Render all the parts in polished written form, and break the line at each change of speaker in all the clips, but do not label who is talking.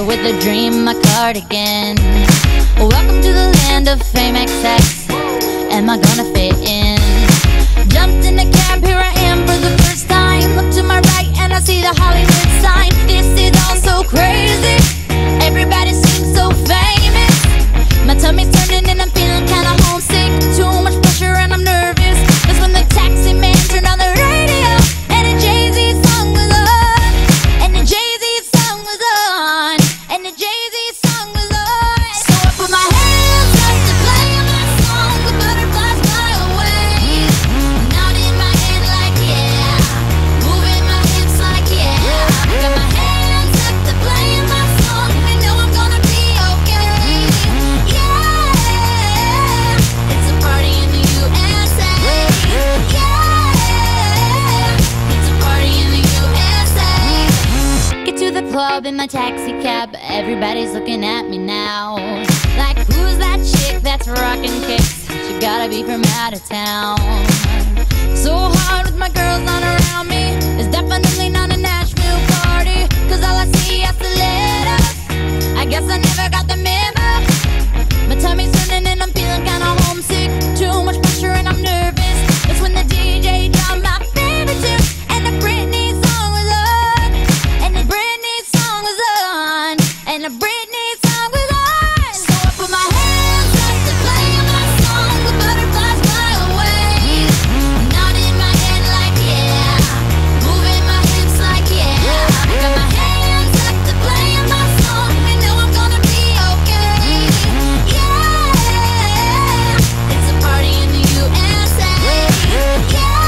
with a dream, my cardigan. Welcome to the land of fame excess. Am I gonna fit in? Jumped in the cab, here I am for the first time. Look to my right and I see the Hollywood sign. This is all so crazy. Everybody seems so famous. My tummy's turning and I'm feeling kinda homesick. Too much pressure and I'm nervous. That's when the taxi man turned on the radio and a Jay-Z song was on. And the Jay-Z song was on. And the Jay-Z song was on. So I put my hands up to play my song. The butterflies fly away. Nod in my head like yeah. Moving my hips like yeah. I got my hands up to play my song. I know I'm gonna be okay. Yeah. It's a party in the USA. Yeah. It's a party in the USA. Get to the club in my taxi cab. Everybody's looking at me now. Like, who's that chick that's rockin' kicks? She gotta be from out of town. So hard with my girls on around me. It's definitely not a Nashville party. Cause all I see is the letters. I guess I never got the memo. My tummy's turning and I'm feeling kinda homesick. Too much pressure and I'm nervous. That's when the DJ dropped my favorite tune. And the Britney song was on. And the Britney song was on. And the Britney song was on. So I put my hands up to play my song. The butterflies fly away. Nod in my head like yeah. Moving my hips like yeah. I got my hands up to play my song. I know I'm gonna be okay. Yeah. It's a party in the USA. Yeah.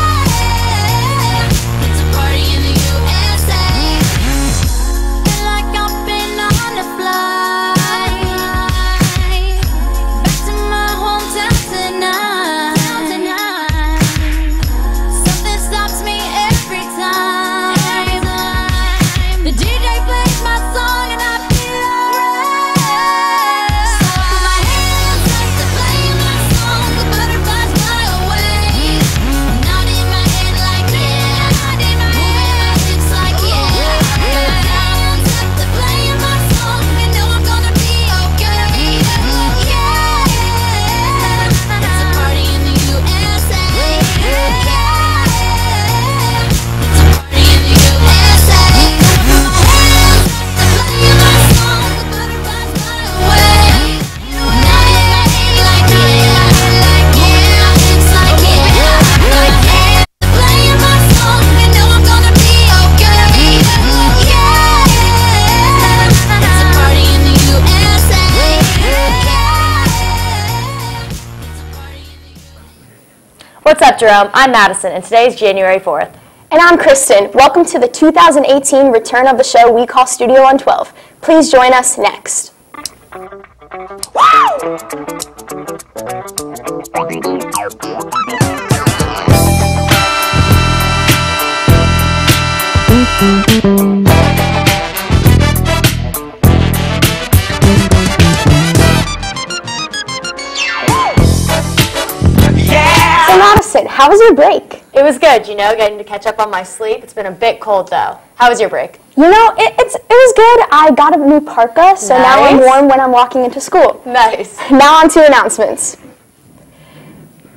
It's a party in the USA. Feel like I've been on a flight back to my hometown tonight. Something stops me every time. The DJ plays my song and I feel alright. So I put my hands up to play my song. The butterflies fly away. Nod in my head like yeah. Moving my hips like yeah. I got my hands up to play my song. I know I'm gonna be okay. Yeah. It's a party in the USA. Yeah. It's a party in the USA. I put my hands up to play my song. The butterflies fly away. Nod in my head like yeah. Moving my hips like yeah. I got my hands up to play my song. I know I'm gonna be okay. Yeah. It's a party in the USA.
What's up, Jerome? I'm Madison, and today is January 4th.
And I'm Kristen. Welcome to the 2018 return of the show we call Studio 112. Please join us next. So Madison, how was your break?
It was good, you know, getting to catch up on my sleep. It's been a bit cold, though. How was your break?
You know, it was good. I got a new parka, so now I'm
Nice.
warm when I'm walking into school.
Nice.
Now on to announcements.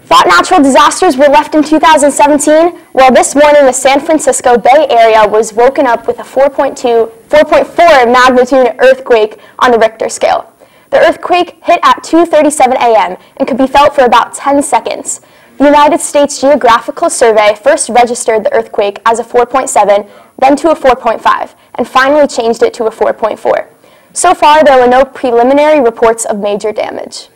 Thought natural disasters were left in 2017? Well, this morning the San Francisco Bay Area was woken up with a 4.4 magnitude earthquake on the Richter scale. The earthquake hit at 2:37 a.m. and could be felt for about 10 seconds. The United States Geographical Survey first registered the earthquake as a 4.7, then to a 4.5, and finally changed it to a 4.4. So far, there were no preliminary reports of major damage.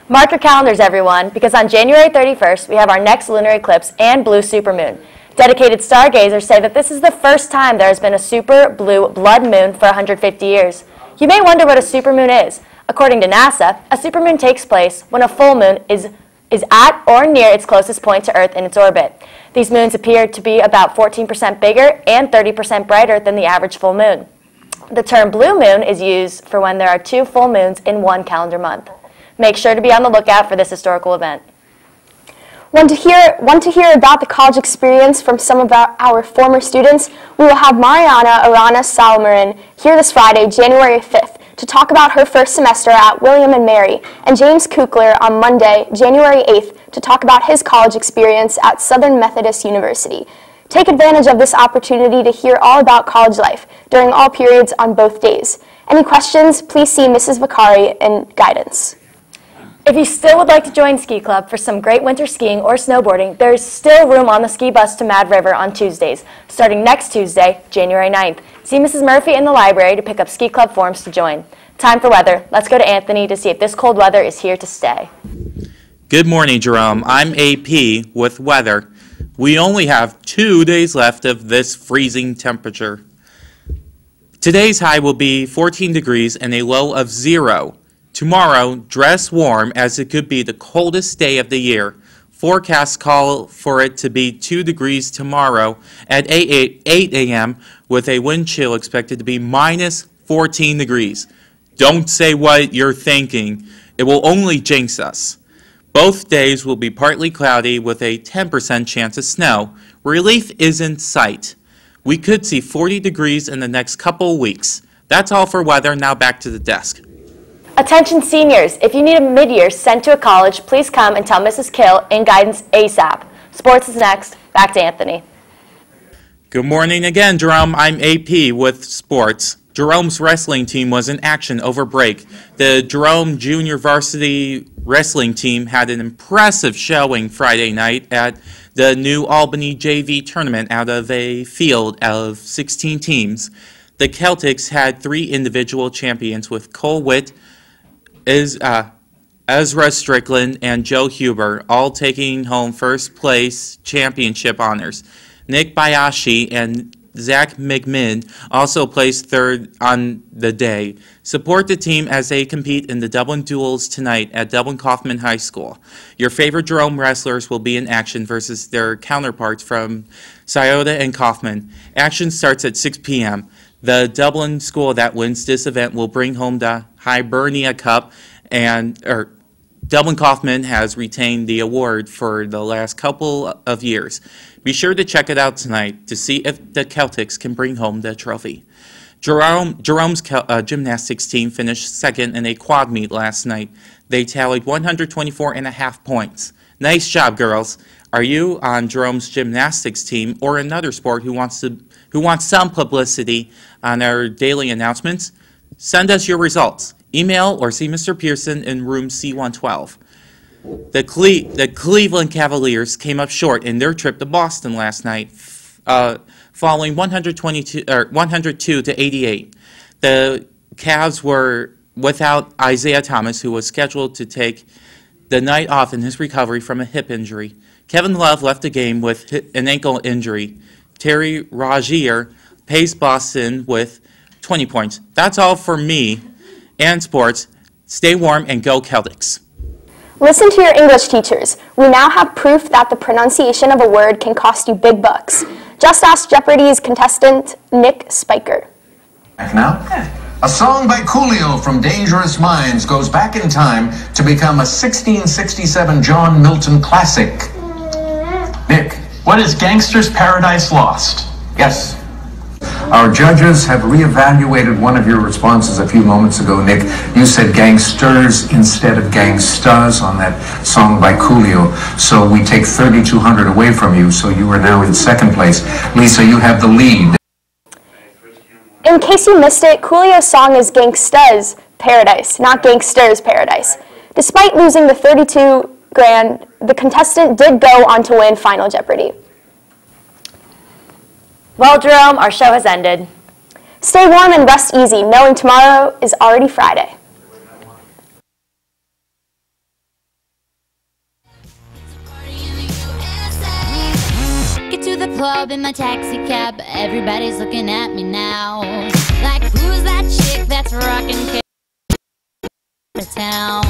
Mark your calendars, everyone, because on January 31st, we have our next lunar eclipse and blue supermoon. Dedicated stargazers say that this is the first time there has been a super blue blood moon for 150 years. You may wonder what a supermoon is. According to NASA, a supermoon takes place when a full moon is at or near its closest point to Earth in its orbit. These moons appear to be about 14% bigger and 30% brighter than the average full moon. The term blue moon is used for when there are 2 full moons in one calendar month. Make sure to be on the lookout for this historical event.
Want to hear about the college experience from some of our former students? We will have Mariana Arana Salmarin here this Friday, January 5th, to talk about her first semester at William & Mary, and James Kukler on Monday, January 8th, to talk about his college experience at Southern Methodist University. Take advantage of this opportunity to hear all about college life during all periods on both days. Any questions, please see Mrs. Vicari in guidance.
If you still would like to join Ski Club for some great winter skiing or snowboarding, there is still room on the ski bus to Mad River on Tuesdays, starting next Tuesday, January 9th. See Mrs. Murphy in the library to pick up Ski Club forms to join. Time for weather. Let's go to Anthony to see if this cold weather is here to stay.
Good morning, Jerome. I'm AP with weather. We only have 2 days left of this freezing temperature. Today's high will be 14 degrees and a low of 0. Tomorrow, dress warm as it could be the coldest day of the year. Forecasts call for it to be 2 degrees tomorrow at 8 a.m. with a wind chill expected to be minus 14 degrees. Don't say what you're thinking. It will only jinx us. Both days will be partly cloudy with a 10% chance of snow. Relief is in sight. We could see 40 degrees in the next couple weeks. That's all for weather. Now back to the desk.
Attention seniors, if you need a mid-year sent to a college, please come and tell Mrs. Kill in guidance ASAP. Sports is next. Back to Anthony.
Good morning again, Jerome. I'm AP with sports. Jerome's wrestling team was in action over break. The Jerome Junior Varsity Wrestling Team had an impressive showing Friday night at the New Albany JV tournament out of a field of 16 teams. The Celtics had 3 individual champions with Cole Witt, Ezra Strickland, and Joe Huber, all taking home first place championship honors. Nick Bayashi and Zach McMinn also placed third on the day. Support the team as they compete in the Dublin Duels tonight at Dublin Kaufman High School. Your favorite Jerome wrestlers will be in action versus their counterparts from Scioto and Kaufman. Action starts at 6 p.m. The Dublin school that wins this event will bring home the Hibernia Cup, and Dublin Kaufman has retained the award for the last couple of years. Be sure to check it out tonight to see if the Celtics can bring home the trophy. Jerome's gymnastics team finished second in a quad meet last night. They tallied 124.5 points. Nice job, girls. Are you on Jerome's gymnastics team or another sport who wants some publicity on our daily announcements? Send us your results. Email or see Mr. Pearson in room C112. The Cleveland Cavaliers came up short in their trip to Boston last night, falling 102 to 88. The Cavs were without Isaiah Thomas, who was scheduled to take the night off in his recovery from a hip injury. Kevin Love left the game with an ankle injury. Terry Rozier paced Boston with 20 points. That's all for me and sports. Stay warm and go Celtics.
Listen to your English teachers. We now have proof that the pronunciation of a word can cost you big bucks. Just ask Jeopardy's contestant, Nick Spiker.
Back now? A song by Coolio from Dangerous Minds goes back in time to become a 1667 John Milton classic. Nick.
What is Gangster's Paradise Lost?
Yes. Our judges have reevaluated one of your responses a few moments ago, Nick. You said gangsters instead of gangstas on that song by Coolio. So we take 3,200 away from you, so you are now in second place. Lisa, you have the lead.
In case you missed it, Coolio's song is Gangsta's Paradise, not Gangster's Paradise. Despite losing the $32,000, the contestant did go on to win Final Jeopardy.
Well, Jerome, our show has ended.
Stay warm and rest easy, knowing tomorrow is already Friday.
Get to the club in my taxi cab. Everybody's looking at me now. Like, who's that chick that's rocking the town?